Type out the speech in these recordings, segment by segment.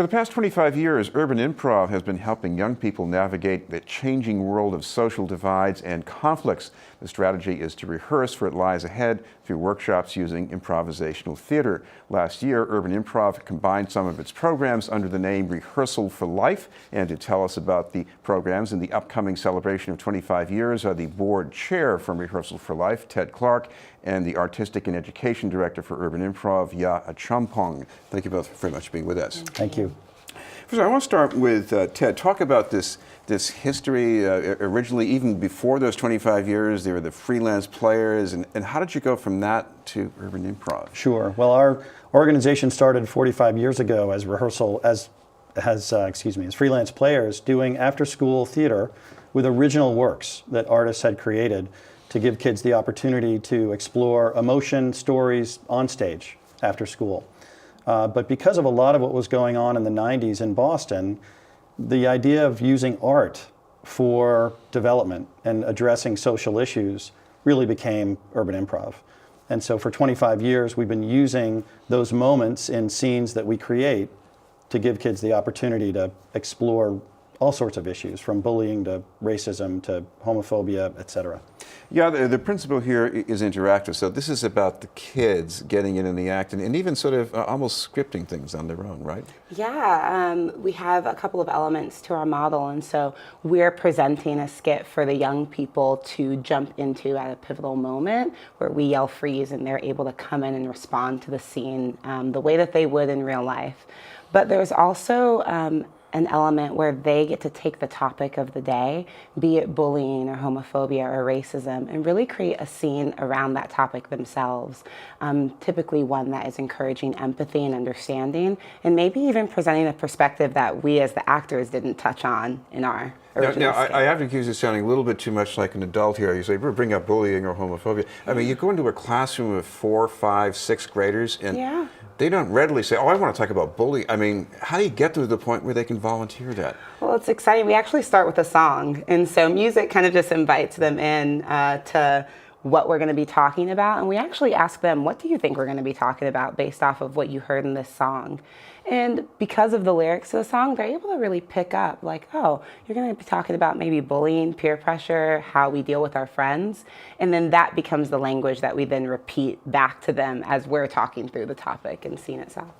For the past 25 years, Urban Improv has been helping young people navigate the changing world of social divides and conflicts. The strategy is to rehearse for what lies ahead through workshops using improvisational theater. Last year, Urban Improv combined some of its programs under the name Rehearsal for Life. And to tell us about the programs and the upcoming celebration of 25 years are the board chair from Rehearsal for Life, Ted Clark, and the Artistic and Education Director for Urban Improv, Acheampong. Thank you both very much for being with us. Thank you. First, I want to start with Ted. Talk about this history. Originally, even before those 25 years, they were the freelance players. And how did you go from that to Urban Improv? Sure. Well, our organization started 45 years ago as as freelance players doing after-school theater with original works that artists had created to give kids the opportunity to explore emotion, stories on stage after school. But because of a lot of what was going on in the 90s in Boston, the idea of using art for development and addressing social issues really became Urban Improv. And so for 25 years, we've been using those moments in scenes that we create to give kids the opportunity to explore all sorts of issues, from bullying to racism to homophobia, etc. Yeah, the principle here is interactive. So this is about the kids getting in the act and even sort of almost scripting things on their own, right? Yeah, we have a couple of elements to our model, and so we're presenting a skit for the young people to jump into at a pivotal moment where we yell freeze and they're able to come in and respond to the scene the way that they would in real life. But there's also an element where they get to take the topic of the day, be it bullying or homophobia or racism, and really create a scene around that topic themselves. Typically one that is encouraging empathy and understanding, and maybe even presenting a perspective that we as the actors didn't touch on in our original skit. I have to accuse you of sounding a little bit too much like an adult here. You say, bring up bullying or homophobia. I mean, you go into a classroom of 4, 5, 6 graders, and they don't readily say, oh, I want to talk about bullying. I mean, how do you get to the point where they can volunteer that? Well, it's exciting. We actually start with a song. And so music kind of just invites them in to what we're going to be talking about. And we actually ask them, what do you think we're going to be talking about based off of what you heard in this song? And because of the lyrics of the song, they're able to really pick up like, oh, you're going to be talking about maybe bullying, peer pressure, how we deal with our friends. And then that becomes the language that we then repeat back to them as we're talking through the topic and scene itself.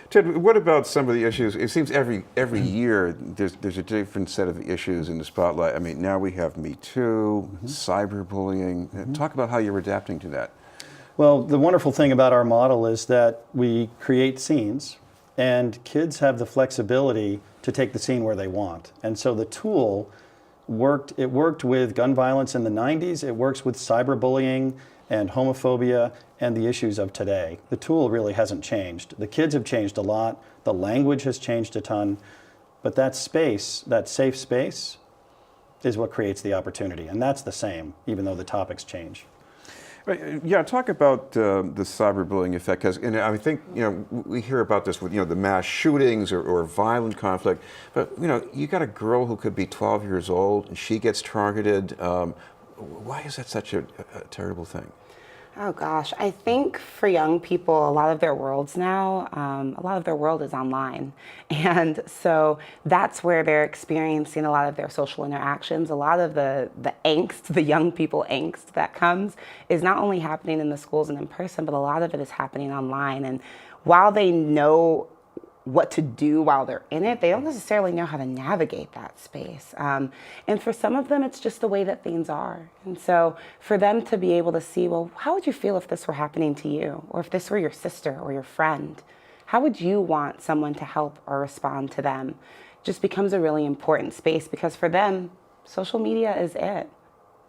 Ted, what about some of the issues? It seems every year there's a different set of issues in the spotlight. I mean, now we have Me Too, cyberbullying. Talk about how you're adapting to that. Well, the wonderful thing about our model is that we create scenes, and kids have the flexibility to take the scene where they want. And so the tool worked with gun violence in the 90s, it works with cyberbullying and homophobia and the issues of today. The tool really hasn't changed. The kids have changed a lot, the language has changed a ton, but that space, that safe space, is what creates the opportunity. And that's the same, even though the topics change. Yeah, talk about the cyberbullying effect, because I think we hear about this with the mass shootings or violent conflict, but you got a girl who could be 12 years old and she gets targeted. Why is that such a terrible thing? Oh gosh, I think for young people, a lot of their worlds now, a lot of their world is online. And so that's where they're experiencing a lot of their social interactions. A lot of the angst, the young people angst that comes is not only happening in the schools and in person, but a lot of it is happening online. And while they know what to do while they're in it, they don't necessarily know how to navigate that space. And for some of them, it's just the way that things are. And so for them to be able to see, well, how would you feel if this were happening to you? Or if this were your sister or your friend? How would you want someone to help or respond to them? Just becomes a really important space, because for them, social media is it.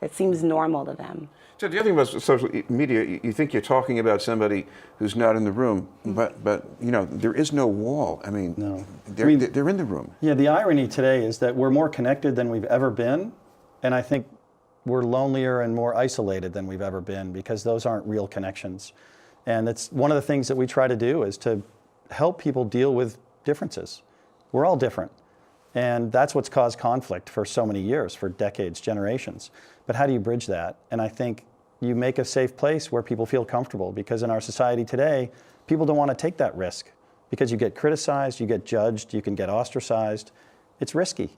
It seems normal to them. So the other thing about social media, you think you're talking about somebody who's not in the room, but there is no wall. I mean, no. They're in the room. Yeah, the irony today is that we're more connected than we've ever been, and I think we're lonelier and more isolated than we've ever been, because those aren't real connections. And it's one of the things that we try to do is to help people deal with differences. We're all different. And that's what's caused conflict for so many years, for decades, generations. But how do you bridge that? And I think you make a safe place where people feel comfortable, because in our society today, people don't want to take that risk because you get criticized, you get judged, you can get ostracized. It's risky.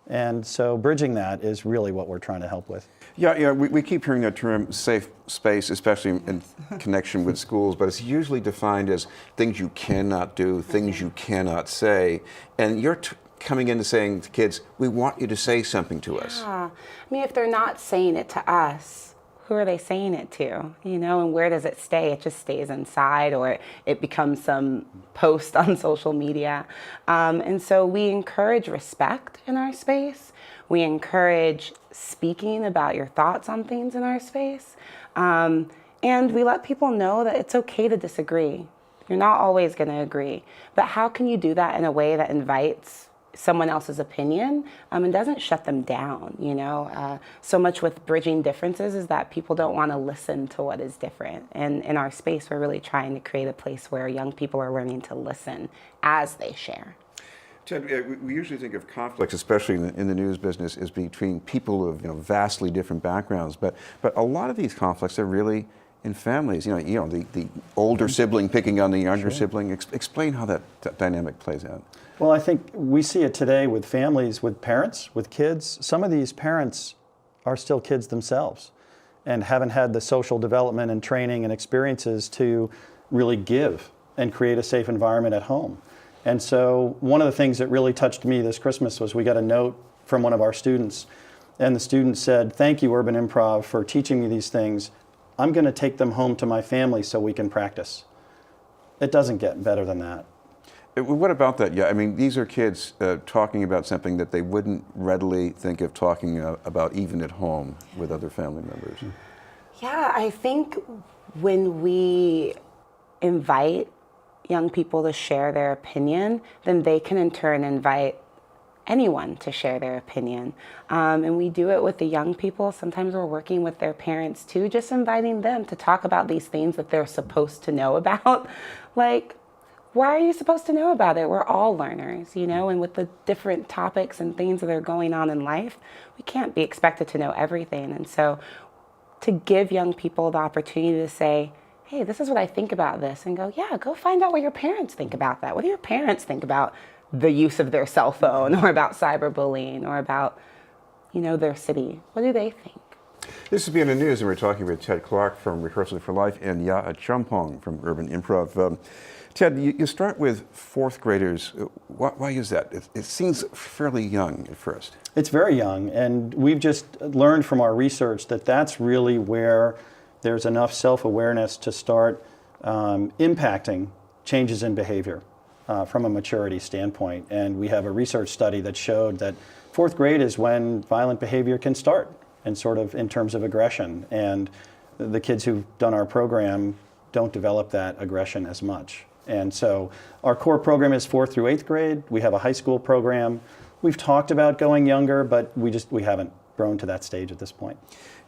And so bridging that is really what we're trying to help with. Yeah, we keep hearing that term safe space, especially in connection with schools, but it's usually defined as things you cannot do, things you cannot say. And you're coming in and saying to kids, we want you to say something to us. Yeah. I mean, if they're not saying it to us, who are they saying it to? And where does it stay? It just stays inside, or it becomes some post on social media. And so we encourage respect in our space. We encourage speaking about your thoughts on things in our space. And we let people know that it's okay to disagree. You're not always going to agree. But how can you do that in a way that invites someone else's opinion and doesn't shut them down? So much with bridging differences is that people don't want to listen to what is different. And in our space, we're really trying to create a place where young people are learning to listen as they share. Ted, we usually think of conflicts, especially in the news business, as between people of vastly different backgrounds. But a lot of these conflicts are really in families. The older sibling picking on the younger sibling. Explain how that dynamic plays out. Well, I think we see it today with families, with parents, with kids. Some of these parents are still kids themselves and haven't had the social development and training and experiences to really give and create a safe environment at home. And so one of the things that really touched me this Christmas was we got a note from one of our students, and the student said, "Thank you, Urban Improv, for teaching me these things. I'm going to take them home to my family so we can practice." It doesn't get better than that. What about that? Yeah, I mean, these are kids talking about something that they wouldn't readily think of talking about even at home with other family members. Yeah, I think when we invite young people to share their opinion, then they can in turn invite anyone to share their opinion. And we do it with the young people. Sometimes we're working with their parents too, just inviting them to talk about these things that they're supposed to know about. Like, why are you supposed to know about it? We're all learners, and with the different topics and things that are going on in life, we can't be expected to know everything. And so to give young people the opportunity to say, hey, this is what I think about this, and go, yeah, go find out what your parents think about that. What do your parents think about the use of their cell phone, or about cyberbullying, or about, their city? What do they think? This is Being in the News, and we're talking with Ted Clark from Rehearsal for Life and Acheampong from Urban Improv. Ted, you start with fourth graders. Why is that? It seems fairly young at first. It's very young, and we've just learned from our research that that's really where there's enough self-awareness to start impacting changes in behavior from a maturity standpoint. And we have a research study that showed that fourth grade is when violent behavior can start, and sort of in terms of aggression. And the kids who've done our program don't develop that aggression as much. And so our core program is 4th through 8th grade. We have a high school program. We've talked about going younger, but we haven't grown to that stage at this point.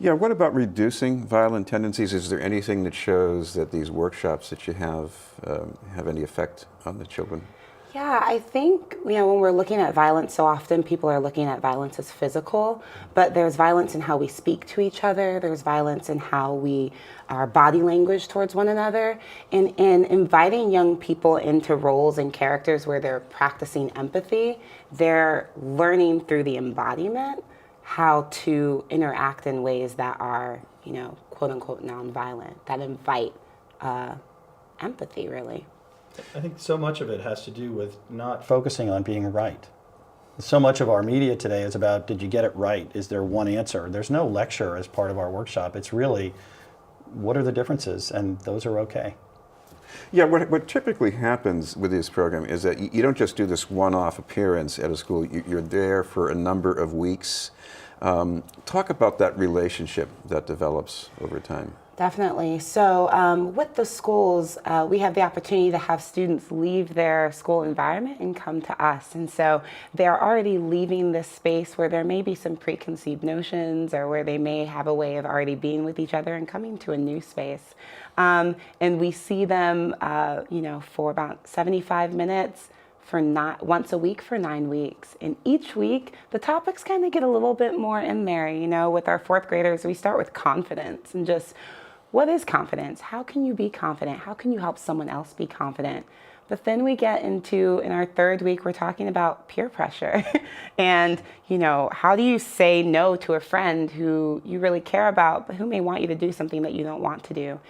Yeah, what about reducing violent tendencies? Is there anything that shows that these workshops that you have any effect on the children? Yeah, I think, when we're looking at violence, so often people are looking at violence as physical, but there's violence in how we speak to each other. There's violence in how our body language towards one another. And in inviting young people into roles and characters where they're practicing empathy, they're learning through the embodiment how to interact in ways that are, quote unquote, nonviolent, that invite empathy, really. I think so much of it has to do with not focusing on being right. So much of our media today is about, did you get it right? Is there one answer? There's no lecture as part of our workshop. It's really, what are the differences? And those are okay. Yeah, what typically happens with this program is that you don't just do this one-off appearance at a school. You're there for a number of weeks. Talk about that relationship that develops over time. Definitely. So with the schools, we have the opportunity to have students leave their school environment and come to us. And so they're already leaving this space where there may be some preconceived notions, or where they may have a way of already being with each other and coming to a new space. And we see them, for about 75 minutes, for once a week for 9 weeks. And each week, the topics kind of get a little bit more in there. With our fourth graders, we start with confidence, and just, what is confidence? How can you be confident? How can you help someone else be confident? But then we get into, in our third week, we're talking about peer pressure. And, how do you say no to a friend who you really care about, but who may want you to do something that you don't want to do?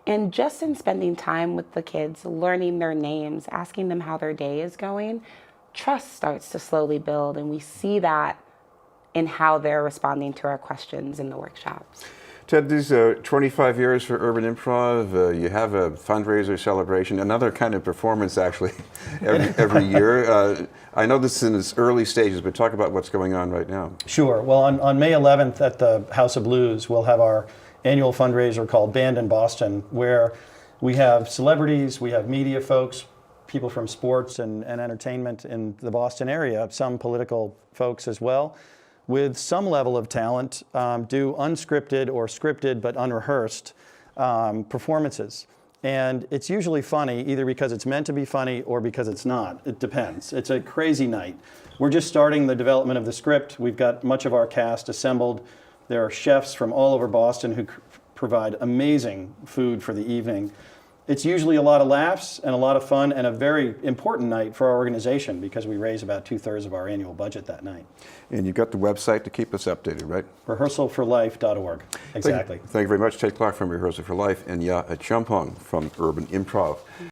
And just in spending time with the kids, learning their names, asking them how their day is going, trust starts to slowly build. And we see that in how they're responding to our questions in the workshops. Ted, these are 25 years for Urban Improv. You have a fundraiser celebration, another kind of performance actually every year. I know this is in its early stages, but talk about what's going on right now. Sure. Well, on May 11th at the House of Blues, we'll have our annual fundraiser called Band in Boston, where we have celebrities, we have media folks, people from sports and entertainment in the Boston area, some political folks as well, with some level of talent, do unscripted or scripted but unrehearsed performances. And it's usually funny, either because it's meant to be funny or because it's not. It depends. It's a crazy night. We're just starting the development of the script. We've got much of our cast assembled. There are chefs from all over Boston who provide amazing food for the evening. It's usually a lot of laughs and a lot of fun and a very important night for our organization because we raise about 2/3 of our annual budget that night. And you've got the website to keep us updated, right? Rehearsalforlife.org. Exactly. Thank you very much, Ted Clark from Rehearsal for Life and Acheampong from Urban Improv.